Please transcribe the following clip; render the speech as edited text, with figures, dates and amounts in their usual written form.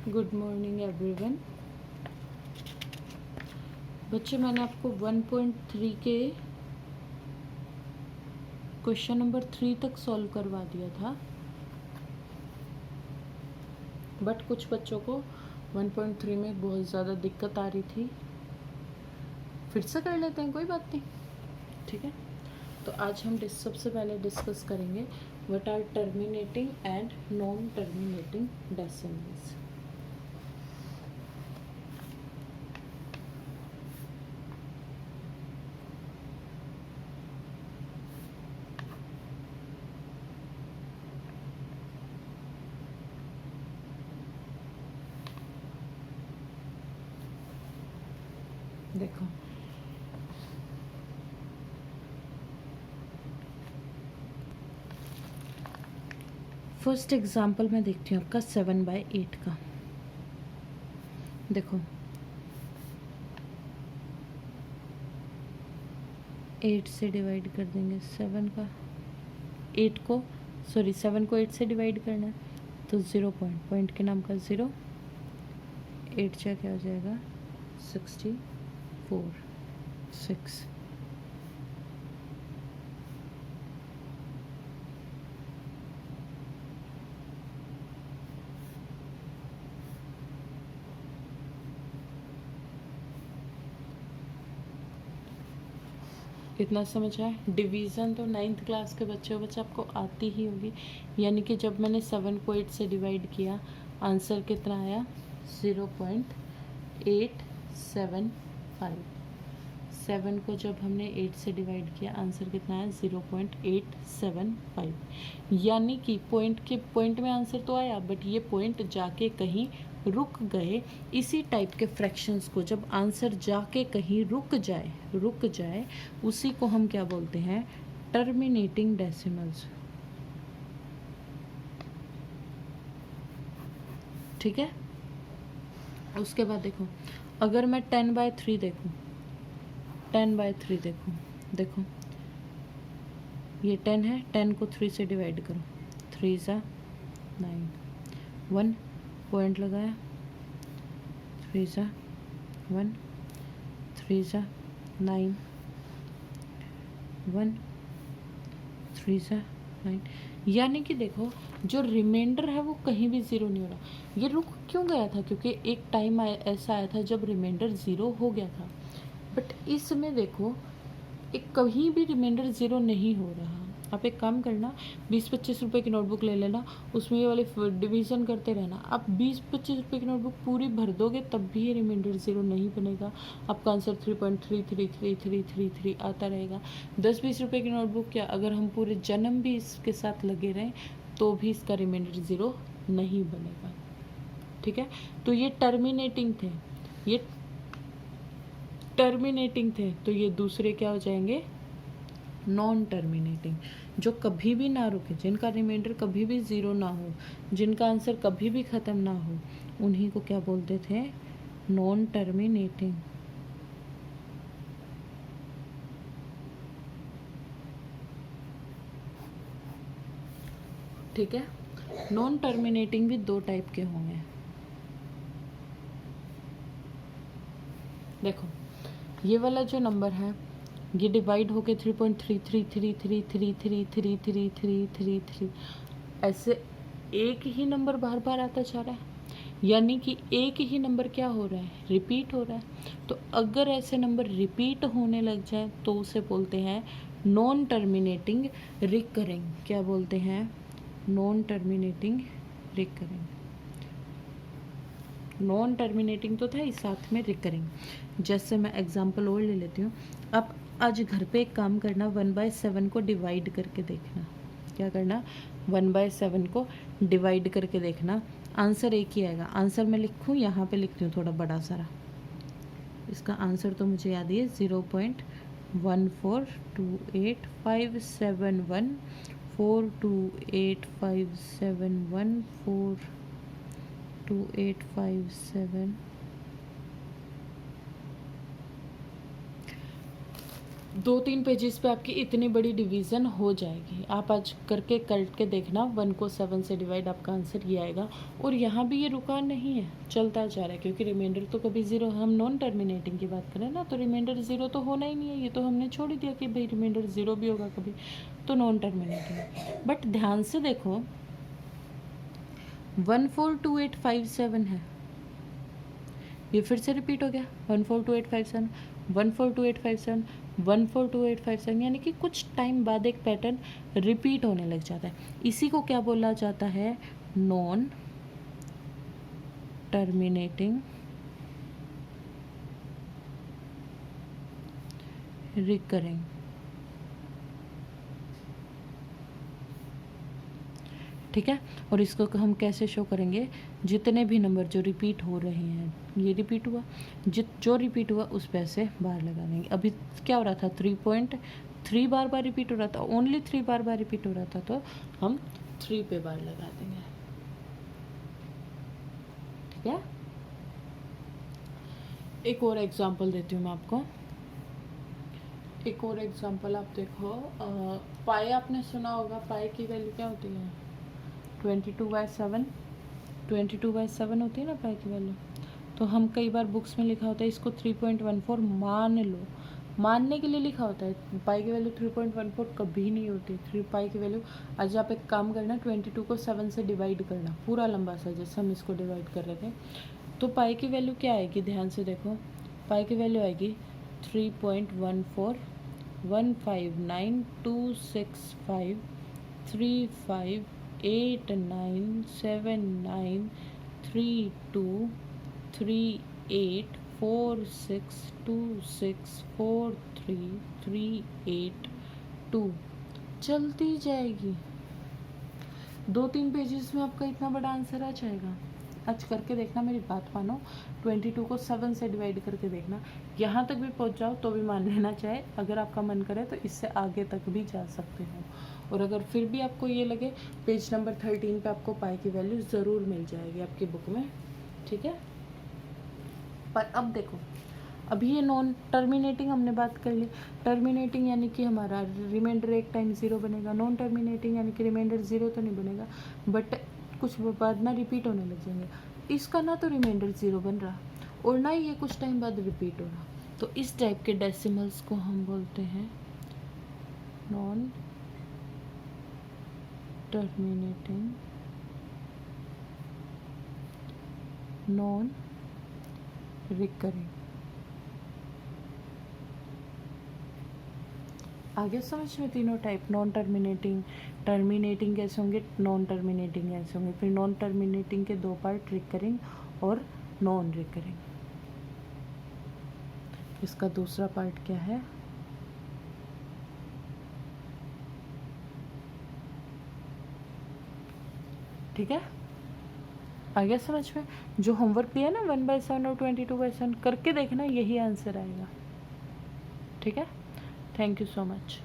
Good morning everyone. बच्चे, मैंने आपको 1.3 के क्वेश्चन नंबर 3 तक सॉल्व करवा दिया था, बट कुछ बच्चों को 1.3 में बहुत ज़्यादा दिक्कत आ रही थी। फिर से कर लेते हैं, कोई बात नहीं, ठीक है। तो आज हम सबसे पहले डिस्कस करेंगे what are terminating and non terminating decimals. देखो, फर्स्ट एग्जाम्पल मैं देखती हूँ आपका 7/8 का। देखो, 8 से डिवाइड कर देंगे 7 का, 7 को 8 से डिवाइड करना है तो 0 पॉइंट के नाम का 0, 8 क्या हो जाएगा 64, 6। इतना समझ आए? डिवीज़न तो 9th क्लास के बच्चे आपको आती ही होगी। यानी कि जब मैंने 7 को 8 से डिवाइड किया, आंसर कितना आया 0.875। 7 को जब हमने 8 से डिवाइड किया, आंसर कितना आया 0.875। यानी कि पॉइंट में आंसर तो आया, बट ये पॉइंट जाके कहीं रुक गए। इसी टाइप के फ्रैक्शंस को जब आंसर जाके कहीं रुक जाए उसी को हम क्या बोलते हैं? Terminating decimals. ठीक है। उसके बाद देखो, अगर मैं 10/3 देखूं, 10/3 देखो ये 10 है, 10 को 3 से डिवाइड करो, 3 ज़ा 9, 1 पॉइंट लगाया, 3 ज़ा 1, 3 ज़ा 9, 1, 3 ज़ा 9। यानी कि देखो, जो रिमाइंडर है वो कहीं भी ज़ीरो नहीं हो रहा। ये रुक क्यों गया था? क्योंकि एक टाइम ऐसा आया था जब रिमाइंडर ज़ीरो हो गया था, बट इसमें देखो एक कहीं भी रिमाइंडर ज़ीरो नहीं हो रहा। आप एक काम करना, 20-25 रुपये की नोटबुक ले लेना, उसमें ये वाले डिवीज़न करते रहना। आप 20-25 रुपये की नोटबुक पूरी भर दोगे तब भी ये रिमाइंडर ज़ीरो नहीं बनेगा। आपका आंसर 3.33333 आता रहेगा। 10-20 रुपये की नोटबुक क्या, अगर हम पूरे जन्म भी इसके साथ लगे रहें तो भी इसका रिमाइंडर ज़ीरो नहीं बनेगा। ठीक है। तो ये टर्मिनेटिंग थे, तो ये दूसरे क्या हो जाएंगे? Non terminating. जो कभी भी ना रुके, जिनका रिमाइंडर कभी भी ज़ीरो ना हो, जिनका आंसर कभी भी ख़त्म ना हो, उन्हीं को क्या बोलते थे? Non terminating. ठीक है। नॉन टर्मिनेटिंग भी 2 टाइप के होंगे। देखो, ये वाला जो नंबर है ये डिवाइड होके 3.3333333333 ऐसे एक ही नंबर बार बार आता जा रहा है। यानी कि एक ही नंबर क्या हो रहा है? रिपीट हो रहा है। तो अगर ऐसे नंबर रिपीट होने लग जाए तो उसे बोलते हैं नॉन टर्मिनेटिंग रिकरिंग। क्या बोलते हैं? Non terminating recurring. Non terminating तो था ही, साथ में रिकरिंग। जैसे मैं एग्जांपल और ले लेती हूँ। अब आज घर पे एक काम करना, 1/7 को डिवाइड करके देखना। क्या करना? 1/7 को डिवाइड करके देखना, आंसर एक ही आएगा। आंसर मैं लिखूँ, यहाँ पे लिखती हूँ थोड़ा बड़ा सारा। इसका आंसर तो मुझे याद है 0.1428571 4285714 2857 2-3 पेजेस पे आपकी इतनी बड़ी डिवीज़न हो जाएगी। आप आज करके देखना, 1 को 7 से डिवाइड, आपका आंसर ये आएगा। और यहाँ भी ये रुका नहीं है, चलता जा रहा है, क्योंकि रिमाइंडर तो कभी ज़ीरो, हम नॉन टर्मिनेटिंग की बात करें ना, तो रिमाइंडर ज़ीरो तो होना ही नहीं है। ये तो हमने छोड़ ही दिया कि भाई रिमाइंडर ज़ीरो भी होगा कभी, तो नॉन टर्मिनेटिंग है। बट ध्यान से देखो, 142857 है, ये फिर से रिपीट हो गया, 142857, 142857, 142857, यानी कि कुछ टाइम बाद एक पैटर्न रिपीट होने लग जाता है। इसी को क्या बोला जाता है? Non terminating recurring. ठीक है, और इसको हम कैसे शो करेंगे? जितने भी नंबर जो रिपीट हो रहे हैं, ये रिपीट हुआ, जो रिपीट हुआ उस पे ऐसे बार लगा देंगे। अभी क्या हो रहा था? 3.3 बार रिपीट हो रहा था, ओनली 3 बार रिपीट हो रहा था, तो हम 3 पे बार लगा देंगे। ठीक है, एक और एग्जांपल देती हूँ मैं आपको। एक और एग्जांपल आप देखो, पाई आपने सुना होगा, पाई की वैल्यू क्या होती है? 22/7, 22/7 होती है ना पाई की वैल्यू। तो हम कई बार बुक्स में लिखा होता है इसको 3.14 मान लो, मानने के लिए लिखा होता है। पाई की वैल्यू 3.14 कभी नहीं होती। 3 पाई की वैल्यू, आज आप एक काम करना, 22 को 7 से डिवाइड करना, पूरा लंबा सा, जैसे हम इसको डिवाइड कर रहे थे। तो पाई की वैल्यू क्या आएगी? ध्यान से देखो, पाई की वैल्यू आएगी 3.1419265323846264338 चलती जाएगी। 2-3 पेजेस में आपका इतना बड़ा आंसर आ जाएगा। आज करके देखना, मेरी बात मानो, 22 को 7 से डिवाइड करके देखना। यहाँ तक भी पहुँच जाओ तो भी मान लेना चाहिए। अगर आपका मन करे तो इससे आगे तक भी जा सकते हो। और अगर फिर भी आपको ये लगे, पेज नंबर 13 पे आपको पाई की वैल्यू ज़रूर मिल जाएगी आपकी बुक में। ठीक है, पर अब देखो, अभी ये नॉन टर्मिनेटिंग हमने बात कर ली। टर्मिनेटिंग यानी कि हमारा रिमाइंडर एक टाइम ज़ीरो बनेगा। नॉन टर्मिनेटिंग यानी कि रिमाइंडर ज़ीरो तो नहीं बनेगा, बट कुछ बाद ना रिपीट होने लग जाएंगे। इसका ना तो रिमाइंडर ज़ीरो बन रहा और ना ही ये कुछ टाइम बाद रिपीट हो रहा। तो इस टाइप के डेसिमल्स को हम बोलते हैं नॉन टर्मिनेटिंग, नॉन रिकरिंग। आगे समझ में तीनों टाइप, नॉन टर्मिनेटिंग, टर्मिनेटिंग कैसे होंगे, नॉन टर्मिनेटिंग कैसे होंगे, फिर नॉन टर्मिनेटिंग के 2 पार्ट, रिकरिंग और नॉन रिकरिंग। इसका दूसरा पार्ट क्या है? ठीक है, आ गया समझ में? जो होमवर्क दिया ना 1/7 और 22/7, करके देखना, यही आंसर आएगा। ठीक है, थैंक यू सो मच।